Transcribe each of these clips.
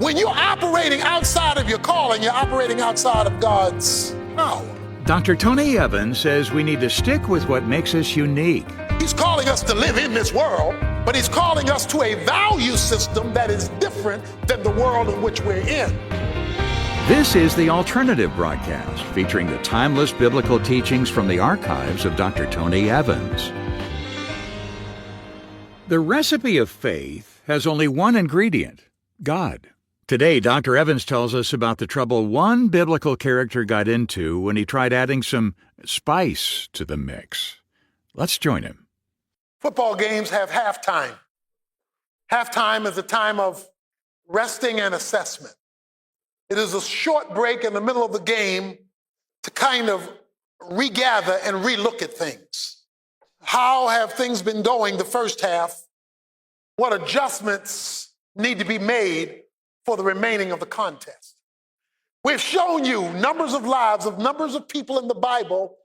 When you're operating outside of your calling, you're operating outside of God's power. Dr. Tony Evans says we need to stick with what makes us unique. He's calling us to live in this world, but he's calling us to a value system that is different than the world in which we're in. This is The Alternative Broadcast, featuring the timeless biblical teachings from the archives of Dr. Tony Evans. The recipe of faith has only one ingredient: God. Today, Dr. Evans tells us about the trouble one biblical character got into when he tried adding some spice to the mix. Let's join him. Football games have halftime. Halftime is a time of resting and assessment. It is a short break in the middle of the game to kind of regather and relook at things. How have things been going the first half? What adjustments need to be made for the remaining of the contest? We've shown you numbers of lives of numbers of people in the Bible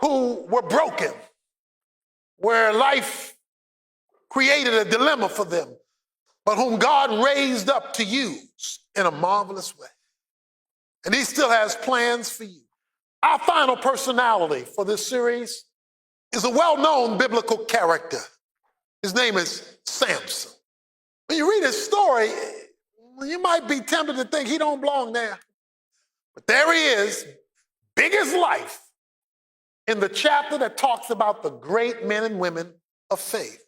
who were broken, where life created a dilemma for them, but whom God raised up to use in a marvelous way. And he still has plans for you. Our final personality for this series is a well-known biblical character. His name is Samson. When you read his story, you might be tempted to think he don't belong there. But there he is, big as life, in the chapter that talks about the great men and women of faith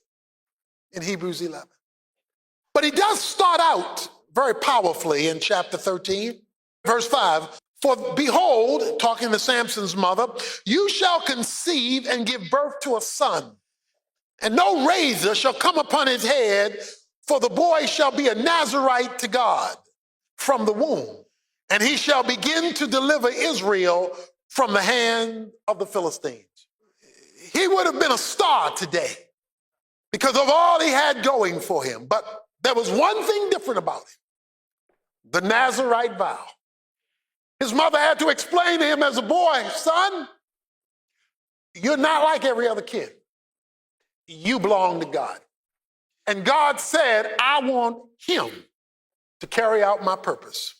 in Hebrews 11. But he does start out very powerfully in chapter 13, verse 5. For behold, talking to Samson's mother, you shall conceive and give birth to a son, and no razor shall come upon his head, for the boy shall be a Nazarite to God from the womb, and he shall begin to deliver Israel from the hand of the Philistines. He would have been a star today because of all he had going for him. But there was one thing different about him: the Nazarite vow. His mother had to explain to him as a boy, son, you're not like every other kid. You belong to God. And God said, I want him to carry out my purpose.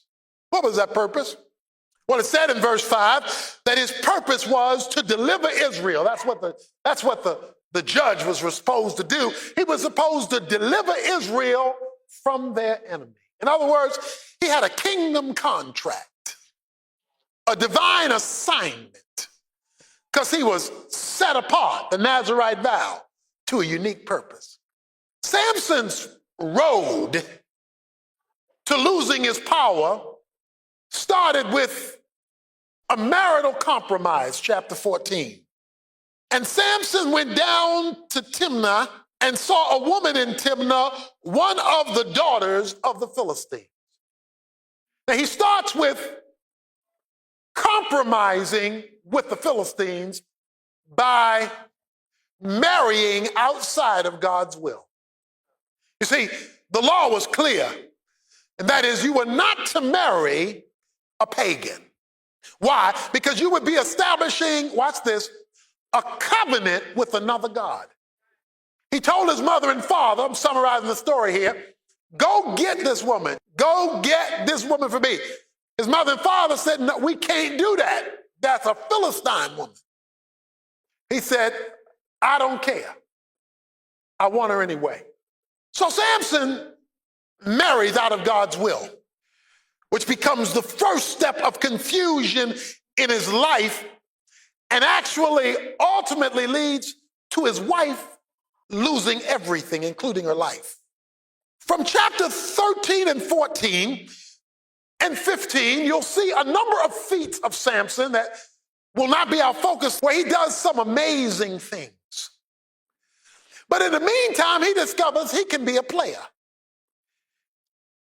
What was that purpose? Well, it said in verse 5 that his purpose was to deliver Israel. That's what the judge was supposed to do. He was supposed to deliver Israel from their enemy. In other words, he had a kingdom contract, a divine assignment, because he was set apart, the Nazarite vow, to a unique purpose. Samson's road to losing his power started with a marital compromise, chapter 14. And Samson went down to Timnah and saw a woman in Timnah, one of the daughters of the Philistines. Now he starts with compromising with the Philistines by marrying outside of God's will. You see, the law was clear, and that is you were not to marry a pagan. Why? Because you would be establishing, watch this, a covenant with another God. He told his mother and father, I'm summarizing the story here, go get this woman. Go get this woman for me. His mother and father said, no, we can't do that. That's a Philistine woman. He said, I don't care. I want her anyway. So Samson marries out of God's will, which becomes the first step of confusion in his life and actually ultimately leads to his wife losing everything, including her life. From chapter 13 and 14 and 15, you'll see a number of feats of Samson that will not be our focus, where he does some amazing things. But in the meantime, he discovers he can be a player.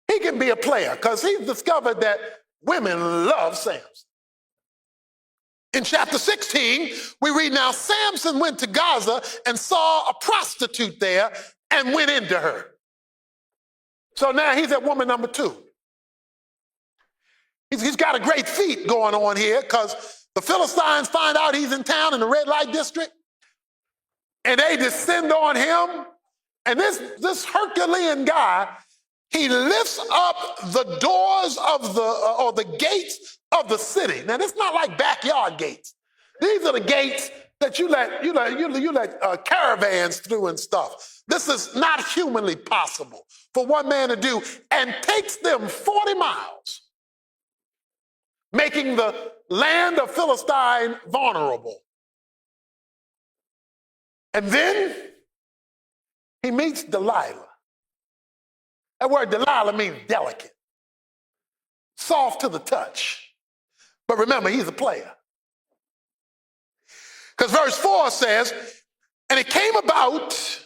He can be a player because he's discovered that women love Samson. In chapter 16, we read, now Samson went to Gaza and saw a prostitute there and went into her. So now he's at woman number 2. He's got a great feat going on here because the Philistines find out he's in town in the red light district, and they descend on him. And this Herculean guy, he lifts up the doors of or the gates of the city. Now, it's not like backyard gates. These are the gates that you let caravans through and stuff. This is not humanly possible for one man to do, and takes them 40 miles, making the land of Philistine vulnerable. And then he meets Delilah. That word Delilah means delicate, soft to the touch. But remember, he's a player. Because verse 4 says, and it came about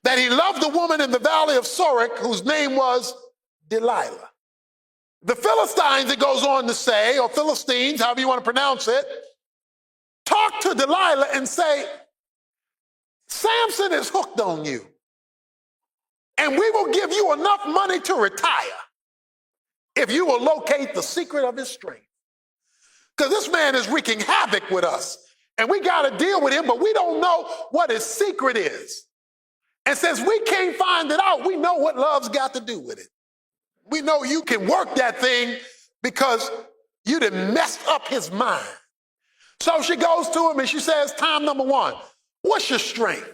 that he loved the woman in the valley of Sorek, whose name was Delilah. The Philistines, it goes on to say, or Philistines, however you want to pronounce it, talk to Delilah and say, Samson is hooked on you, and we will give you enough money to retire if you will locate the secret of his strength. Because this man is wreaking havoc with us, and we got to deal with him, but we don't know what his secret is. And since we can't find it out, we know what love's got to do with it. We know you can work that thing because you done messed up his mind. So she goes to him and she says, time number one, what's your strength?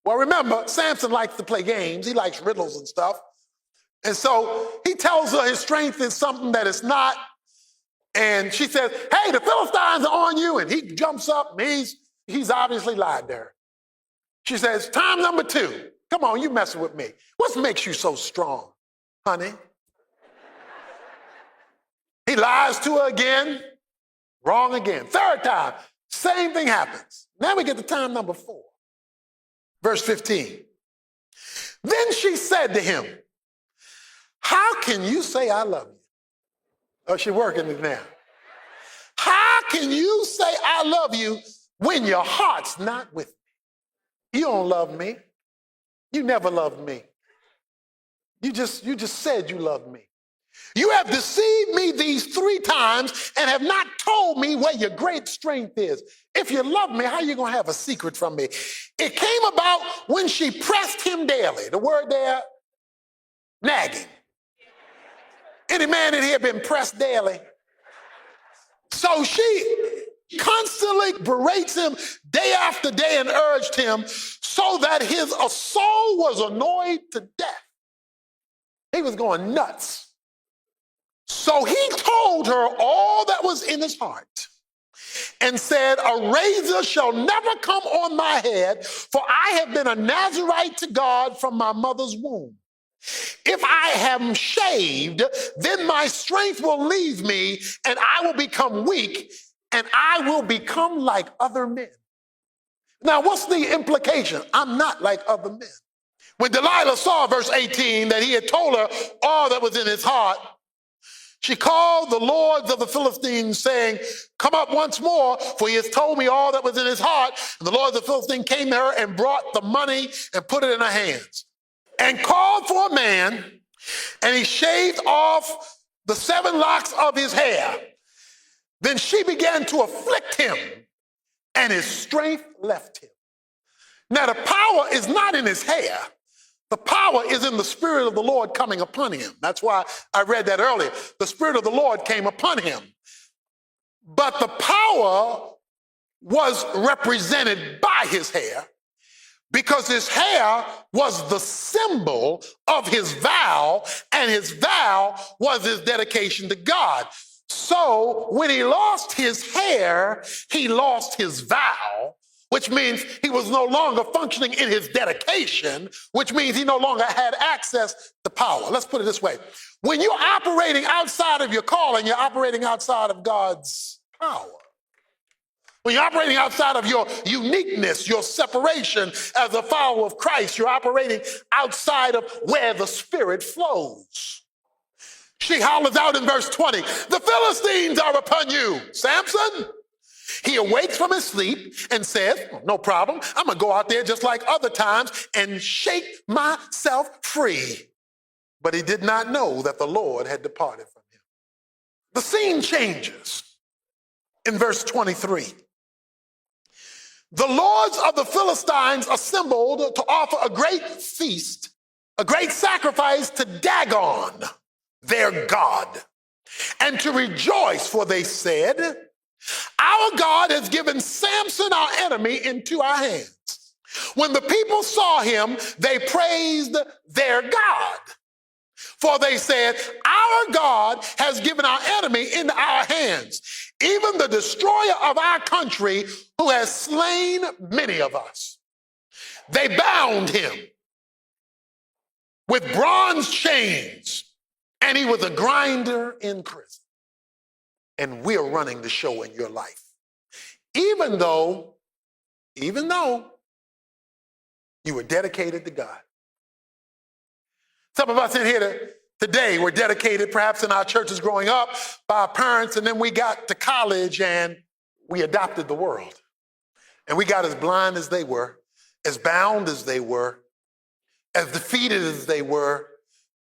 Well, remember, Samson likes to play games. He likes riddles and stuff. And so he tells her his strength is something that it's not. And she says, hey, the Philistines are on you. And he jumps up and he's obviously lied to her. She says, time number two. Come on, you messing with me. What makes you so strong, honey? He lies to her again. Wrong again. Third time, same thing happens. Now we get to time number 4. Verse 15. Then she said to him, how can you say I love you? Oh, she's working it now. How can you say I love you when your heart's not with me? You don't love me. You never loved me. You just said you loved me. You have deceived me these 3 times and have not told me where your great strength is. If you love me, how are you going to have a secret from me? It came about when she pressed him daily. The word there, nagging. Any man in here been pressed daily? So she constantly berates him day after day and urged him so that his soul was annoyed to death. He was going nuts. So he told her all that was in his heart and said, a razor shall never come on my head, for I have been a Nazirite to God from my mother's womb. If I am shaved, then my strength will leave me, and I will become weak, and I will become like other men. Now, what's the implication? I'm not like other men. When Delilah saw, verse 18, that he had told her all that was in his heart, she called the lords of the Philistines, saying, come up once more, for he has told me all that was in his heart. And the lords of the Philistines came to her and brought the money and put it in her hands. And called for a man, and he shaved off the 7 locks of his hair. Then she began to afflict him, and his strength left him. Now the power is not in his hair. The power is in the Spirit of the Lord coming upon him. That's why I read that earlier. The Spirit of the Lord came upon him. But the power was represented by his hair, because his hair was the symbol of his vow, and his vow was his dedication to God. So when he lost his hair, he lost his vow, which means he was no longer functioning in his dedication, which means he no longer had access to power. Let's put it this way. When you're operating outside of your calling, you're operating outside of God's power. When you're operating outside of your uniqueness, your separation as a follower of Christ, you're operating outside of where the Spirit flows. She hollers out in verse 20, the Philistines are upon you, Samson. He awakes from his sleep and says, no problem, I'm going to go out there just like other times and shake myself free. But he did not know that the Lord had departed from him. The scene changes in verse 23. The lords of the Philistines assembled to offer a great feast a great sacrifice to Dagon, their God, and to rejoice, for they said, our God has given Samson, our enemy, into our hands. When the people saw him, they praised their God. For they said, our God has given our enemy into our hands, even the destroyer of our country, who has slain many of us. They bound him with bronze chains, and he was a grinder in prison. And we're running the show in your life. Even though you were dedicated to God. Some of us in here today were dedicated, perhaps in our churches growing up, by our parents, and then we got to college and we adopted the world. And we got as blind as they were, as bound as they were, as defeated as they were,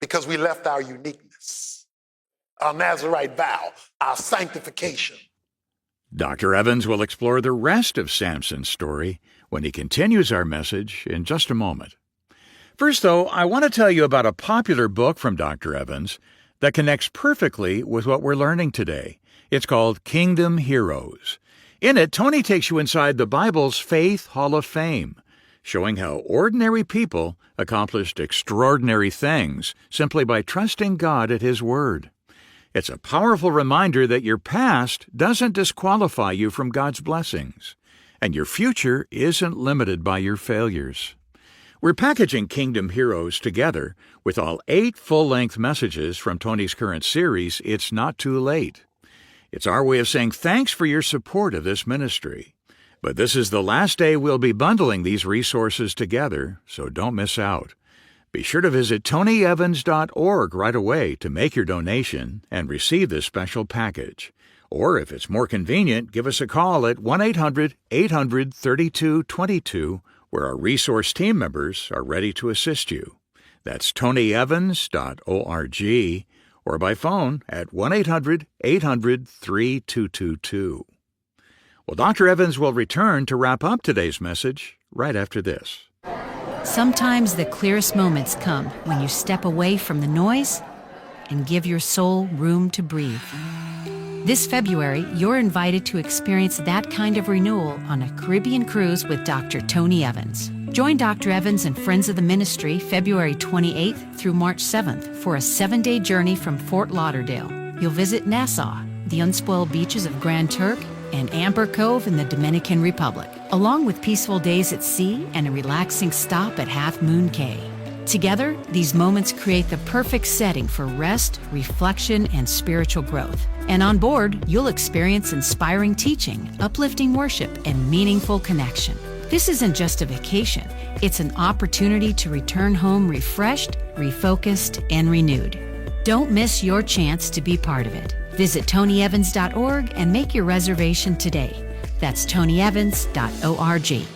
because we left our uniqueness, our Nazirite vow, our sanctification. Dr. Evans will explore the rest of Samson's story when he continues our message in just a moment. First, though, I want to tell you about a popular book from Dr. Evans that connects perfectly with what we're learning today. It's called Kingdom Heroes. In it, Tony takes you inside the Bible's Faith Hall of Fame, showing how ordinary people accomplished extraordinary things simply by trusting God at His Word. It's a powerful reminder that your past doesn't disqualify you from God's blessings, and your future isn't limited by your failures. We're packaging Kingdom Heroes together with all 8 full-length messages from Tony's current series, It's Not Too Late. It's our way of saying thanks for your support of this ministry. But this is the last day we'll be bundling these resources together, so don't miss out. Be sure to visit tonyevans.org right away to make your donation and receive this special package. Or if it's more convenient, give us a call at 1-800-800-3222, where our resource team members are ready to assist you. That's tonyevans.org, or by phone at 1-800-800-3222. Well, Dr. Evans will return to wrap up today's message right after this. Sometimes the clearest moments come when you step away from the noise and give your soul room to breathe. This February, you're invited to experience that kind of renewal on a Caribbean cruise with Dr. Tony Evans. Join Dr. Evans and friends of the ministry February 28th through March 7th for a 7-day journey from Fort Lauderdale. You'll visit Nassau, the unspoiled beaches of Grand Turk, and Amber Cove in the Dominican Republic, along with peaceful days at sea and a relaxing stop at Half Moon Cay. Together, these moments create the perfect setting for rest, reflection, and spiritual growth. And on board, you'll experience inspiring teaching, uplifting worship, and meaningful connection. This isn't just a vacation. It's an opportunity to return home refreshed, refocused, and renewed. Don't miss your chance to be part of it. Visit tonyevans.org and make your reservation today. That's tonyevans.org.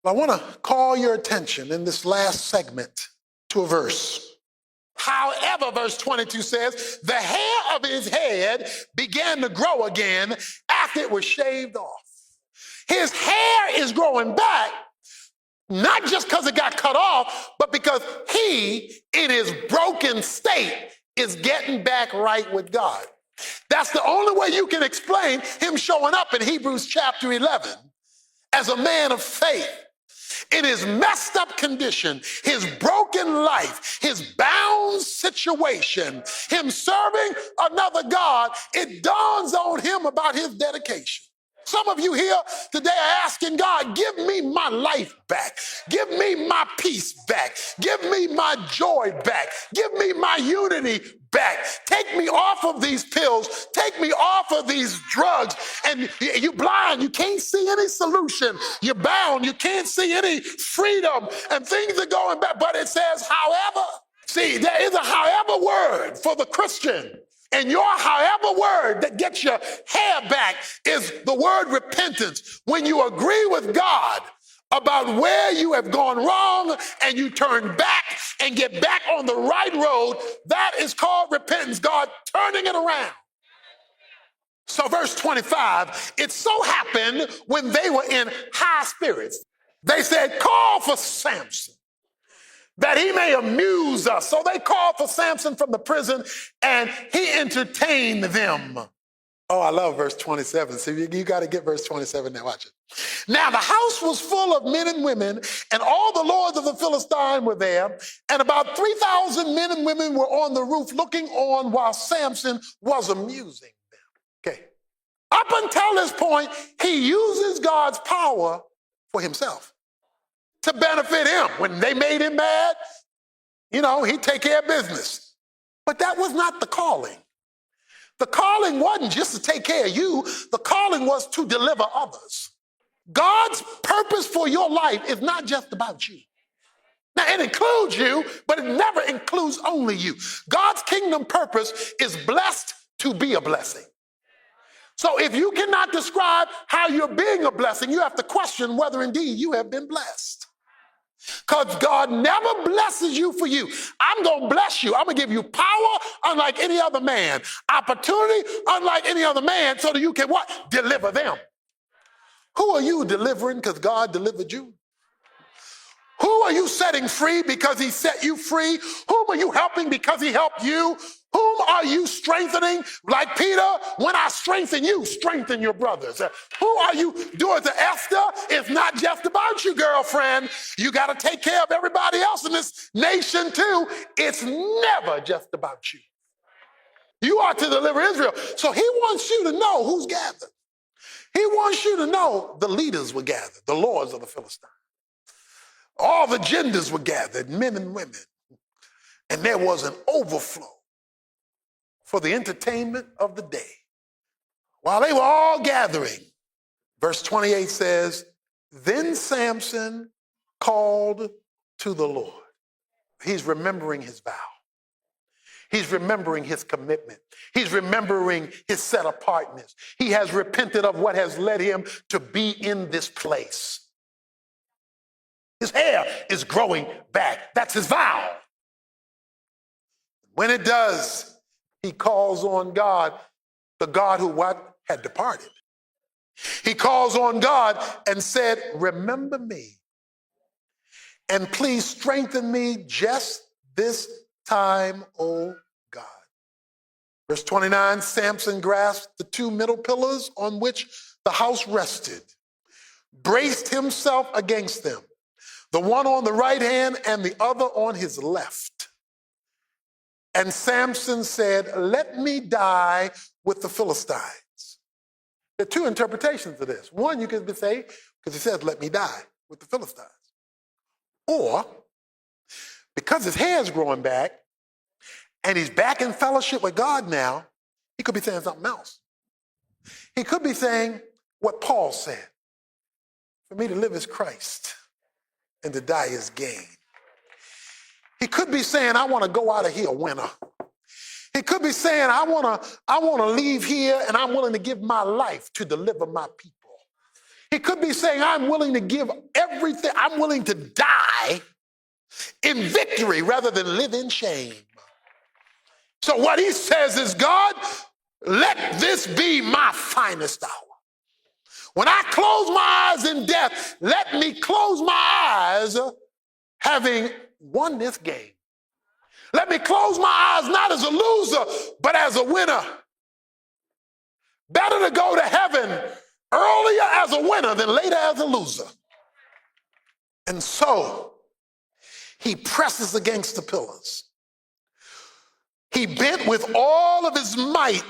I want to call your attention in this last segment to a verse. However, verse 22 says, the hair of his head began to grow again after it was shaved off. His hair is growing back, not just because it got cut off, but because he, in his broken state, is getting back right with God. That's the only way you can explain him showing up in Hebrews chapter 11 as a man of faith. In his messed up condition, his broken life, his bound situation, him serving another God, it dawns on him about his dedication. Some of you here today are asking God, give me my life back. Give me my peace back. Give me my joy back. Give me my unity back. Take me off of these pills. Take me off of these drugs. And you're blind. You can't see any solution. You're bound. You can't see any freedom. And things are going back. But it says, however. See, there is a however word for the Christian. And your however word that gets your hair back is the word repentance. When you agree with God about where you have gone wrong and you turn back and get back on the right road, that is called repentance, God turning it around. So verse 25, it so happened when they were in high spirits, they said, call for Samson. that he may amuse us. So they called for Samson from the prison, and he entertained them. Oh, I love verse 27. See, you got to get verse 27 now. Watch it. Now the house was full of men and women, and all the lords of the Philistine were there, and about 3,000 men and women were on the roof looking on while Samson was amusing them. Okay. Up until this point, he uses God's power for himself to benefit him. When they made him mad, he'd take care of business. But that was not the calling. The calling wasn't just to take care of you. The calling was to deliver others. God's purpose for your life is not just about you. Now, it includes you, but it never includes only you. God's kingdom purpose is blessed to be a blessing. So if you cannot describe how you're being a blessing, you have to question whether indeed you have been blessed. Because God never blesses you for you. I'm going to bless you. I'm going to give you power unlike any other man. Opportunity unlike any other man so that you can what? Deliver them. Who are you delivering because God delivered you? Who are you setting free because he set you free? Whom are you helping because he helped you? Whom are you strengthening? Like Peter, when I strengthen you, strengthen your brothers. Who are you doing to Esther? It's not just about you, girlfriend. You got to take care of everybody else in this nation too. It's never just about you. You are to deliver Israel. So he wants you to know who's gathered. He wants you to know the leaders were gathered, the lords of the Philistines. All the genders were gathered, men and women. And there was an overflow for the entertainment of the day. While they were all gathering, verse 28 says, then Samson called to the Lord. He's remembering his vow. He's remembering his commitment. He's remembering his set apartness. He has repented of what has led him to be in this place. His hair is growing back. That's his vow. When it does, he calls on God, the God who what? Had departed. He calls on God and said, remember me and please strengthen me just this time, O God. Verse 29, Samson grasped the two middle pillars on which the house rested, braced himself against them, the one on the right hand and the other on his left. And Samson said, let me die with the Philistines. There are two interpretations of this. One, you could say, because he says, let me die with the Philistines. Or, because his hair is growing back and he's back in fellowship with God now, he could be saying something else. He could be saying what Paul said, for me to live is Christ and to die is gain. He could be saying, I want to go out of here a winner. He could be saying, I want to leave here and I'm willing to give my life to deliver my people. He could be saying, I'm willing to give everything. I'm willing to die in victory rather than live in shame. So what he says is, God, let this be my finest hour. When I close my eyes in death, let me close my eyes having won this game. Let me close my eyes not as a loser, but as a winner. Better to go to heaven earlier as a winner than later as a loser. And so he presses against the pillars. He bent with all of his might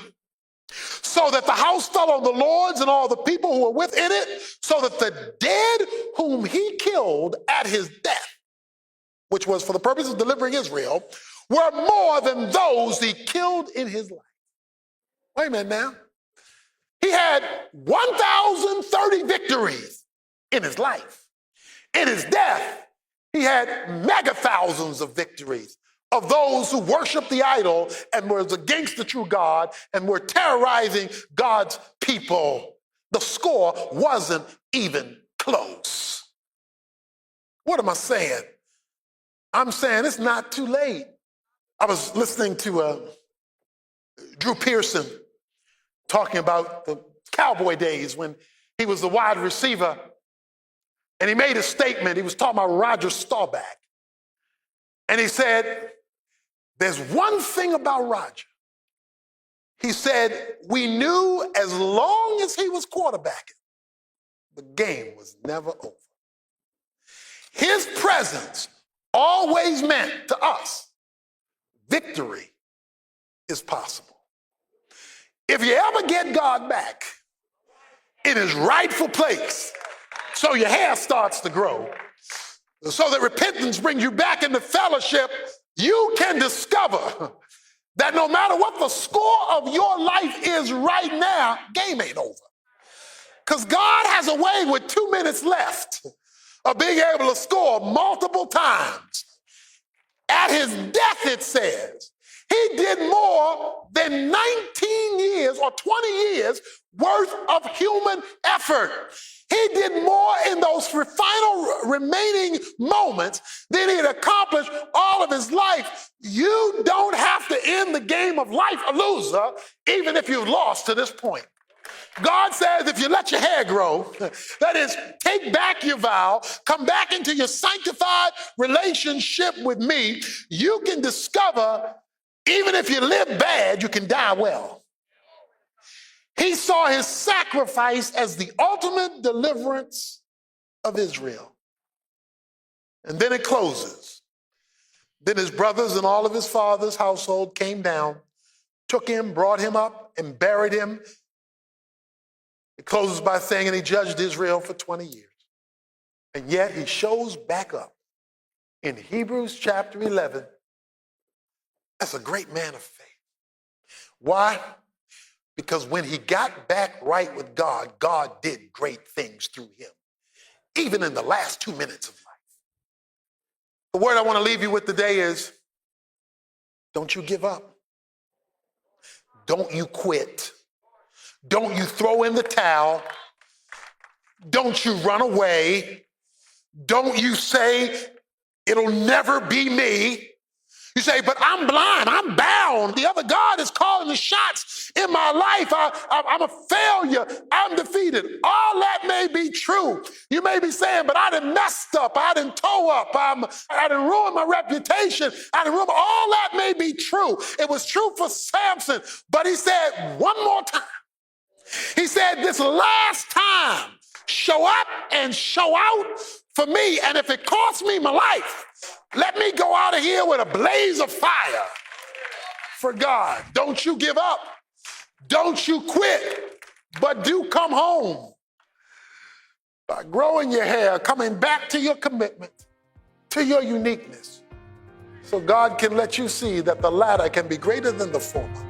so that the house fell on the lords and all the people who were within it, so that the dead whom he killed at his death, which was for the purpose of delivering Israel, were more than those he killed in his life. Wait a minute now. He had 1,030 victories in his life. In his death, he had mega thousands of victories of those who worshiped the idol and was against the true God and were terrorizing God's people. The score wasn't even close. What am I saying? I'm saying it's not too late. I was listening to Drew Pearson talking about the Cowboy days when he was the wide receiver, and he made a statement. He was talking about Roger Staubach. And he said, there's one thing about Roger. He said, we knew as long as he was quarterbacking, the game was never over. His presence always meant to us, victory is possible. If you ever get God back in his rightful place, so your hair starts to grow, so that repentance brings you back into fellowship, you can discover that no matter what the score of your life is right now, game ain't over. Because God has a way with 2 minutes left of being able to score multiple times. At his death, it says, he did more than 19 years or 20 years worth of human effort. He did more in those final remaining moments than he had accomplished all of his life. You don't have to end the game of life a loser, even if you've lost to this point. God says if you let your hair grow, that is, take back your vow, come back into your sanctified relationship with me, you can discover, even if you live bad, you can die well. He saw his sacrifice as the ultimate deliverance of Israel. And then it closes. Then his brothers and all of his father's household came down, took him, brought him up, and buried him. It closes by saying, and he judged Israel for 20 years. And yet he shows back up in Hebrews chapter 11 as a great man of faith. Why? Because when he got back right with God, God did great things through him, even in the last 2 minutes of life. The word I want to leave you with today is, don't you give up. Don't you quit. Don't you throw in the towel. Don't you run away. Don't you say, it'll never be me. You say, but I'm blind, I'm bound. The other God is calling the shots in my life. I'm a failure, I'm defeated. All that may be true. You may be saying, but I done messed up, I done toe up, I done ruined my reputation, I done ruined, all that may be true. It was true for Samson, but he said one more time. He said, this last time, show up and show out for me. And if it costs me my life, let me go out of here with a blaze of fire for God. Don't you give up. Don't you quit, but do come home by growing your hair, coming back to your commitment, to your uniqueness, so God can let you see that the latter can be greater than the former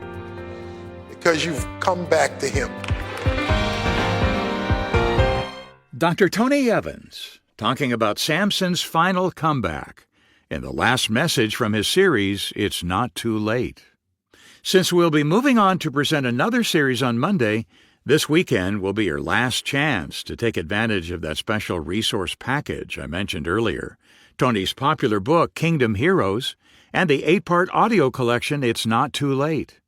because you've come back to him. Dr. Tony Evans talking about Samson's final comeback in the last message from his series, It's Not Too Late. Since we'll be moving on to present another series on Monday, this weekend will be your last chance to take advantage of that special resource package I mentioned earlier, Tony's popular book, Kingdom Heroes, and the 8-part audio collection, It's Not Too Late.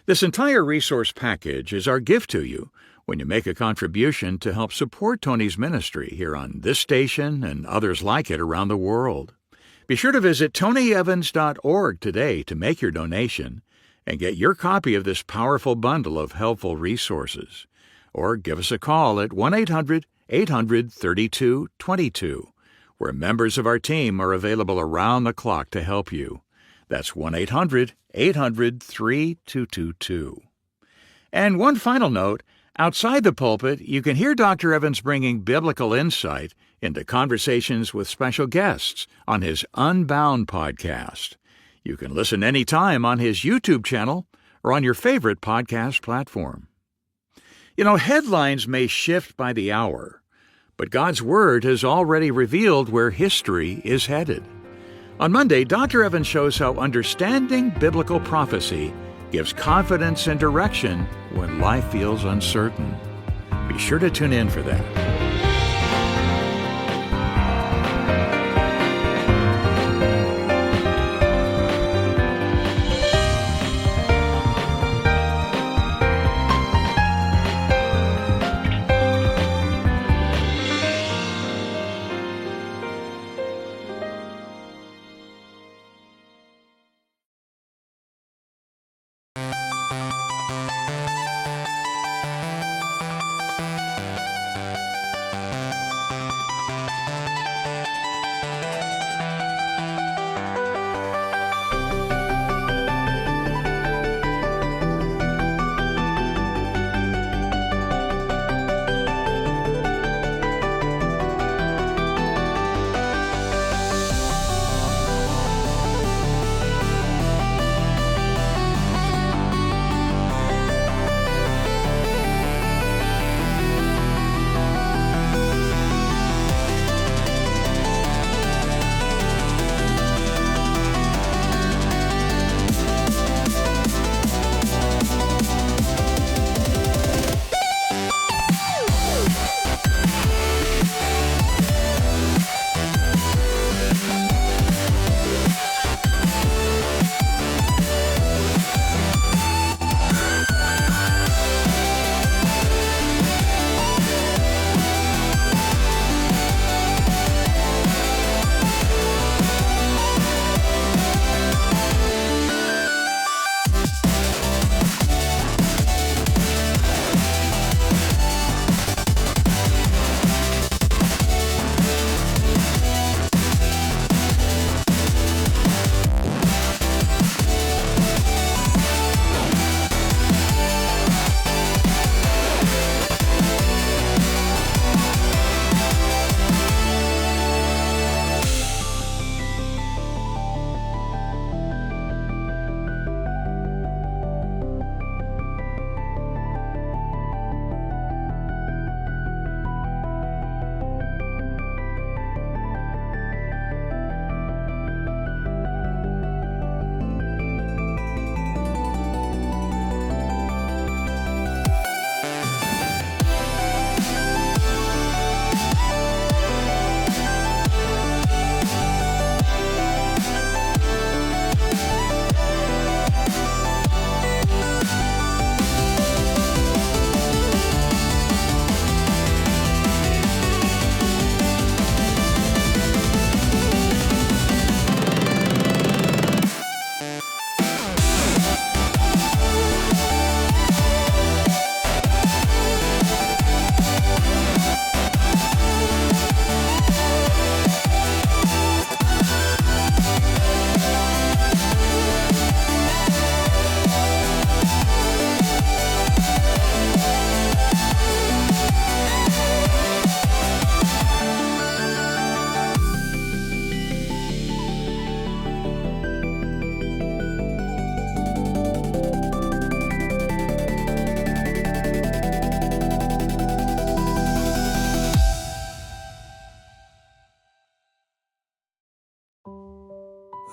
This entire resource package is our gift to you when you make a contribution to help support Tony's ministry here on this station and others like it around the world. Be sure to visit tonyevans.org today to make your donation and get your copy of this powerful bundle of helpful resources. Or give us a call at 1-800-800-3222, where members of our team are available around the clock to help you. That's 1-800-800-3222. And one final note, outside the pulpit, you can hear Dr. Evans bringing biblical insight into conversations with special guests on his Unbound podcast. You can listen anytime on his YouTube channel or on your favorite podcast platform. You know, headlines may shift by the hour, but God's Word has already revealed where history is headed. On Monday, Dr. Evans shows how understanding biblical prophecy gives confidence and direction when life feels uncertain. Be sure to tune in for that.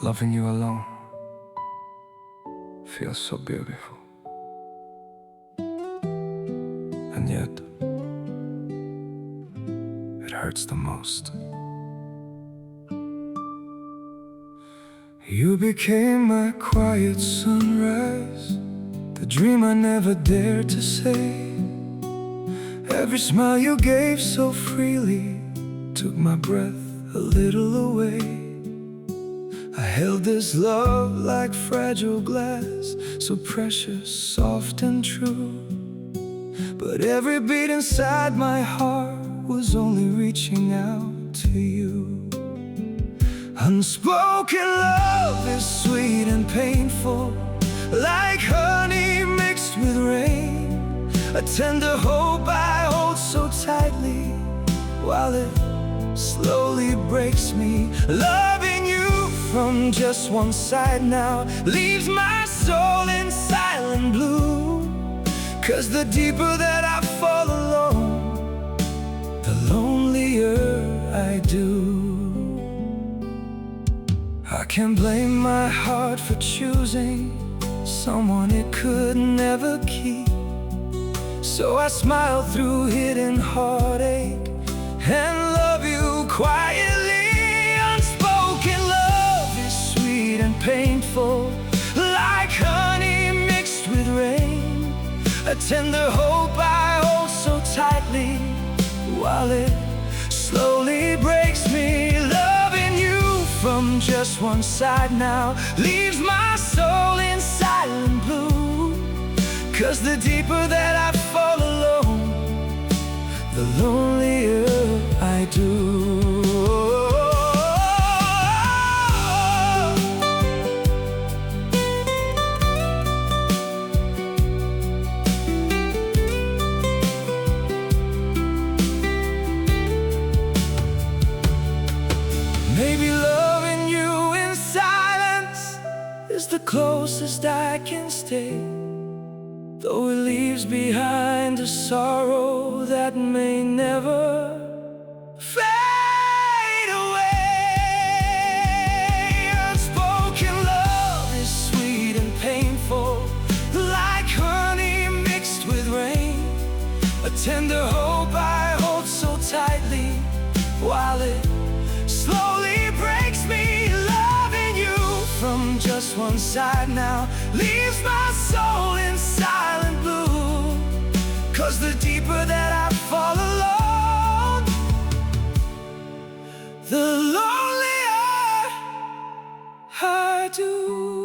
Loving you alone feels so beautiful, and yet it hurts the most. You became my quiet sunrise, the dream I never dared to say. Every smile you gave so freely took my breath a little away. I held this love like fragile glass, so precious, soft and true. But every beat inside my heart was only reaching out to you. Unspoken love is sweet and painful, like honey mixed with rain. A tender hope I hold so tightly, while it slowly breaks me. Loving you from just one side now leaves my soul in silent blue. 'Cause the deeper that I fall alone, the lonelier I do. I can't blame my heart for choosing someone it could never keep. So I smile through hidden heartache and love you quietly. Unspoken love is sweet and painful, like honey mixed with rain. A tender hope I hold so tightly, while it slowly breaks me. Loving you from just one side now leaves my soul in silent blue. 'Cause the deeper that I fall alone, the lonelier I do. Maybe loving you in silence is the closest I can stay, though it leaves behind a sorrow that may never fade away. Unspoken love is sweet and painful, like honey mixed with rain. A tender hope I hold so tightly, while it slowly breaks me. Loving you from just one side now leaves my soul in silent blue. 'Cause the deeper that I fall alone, the lonelier I do.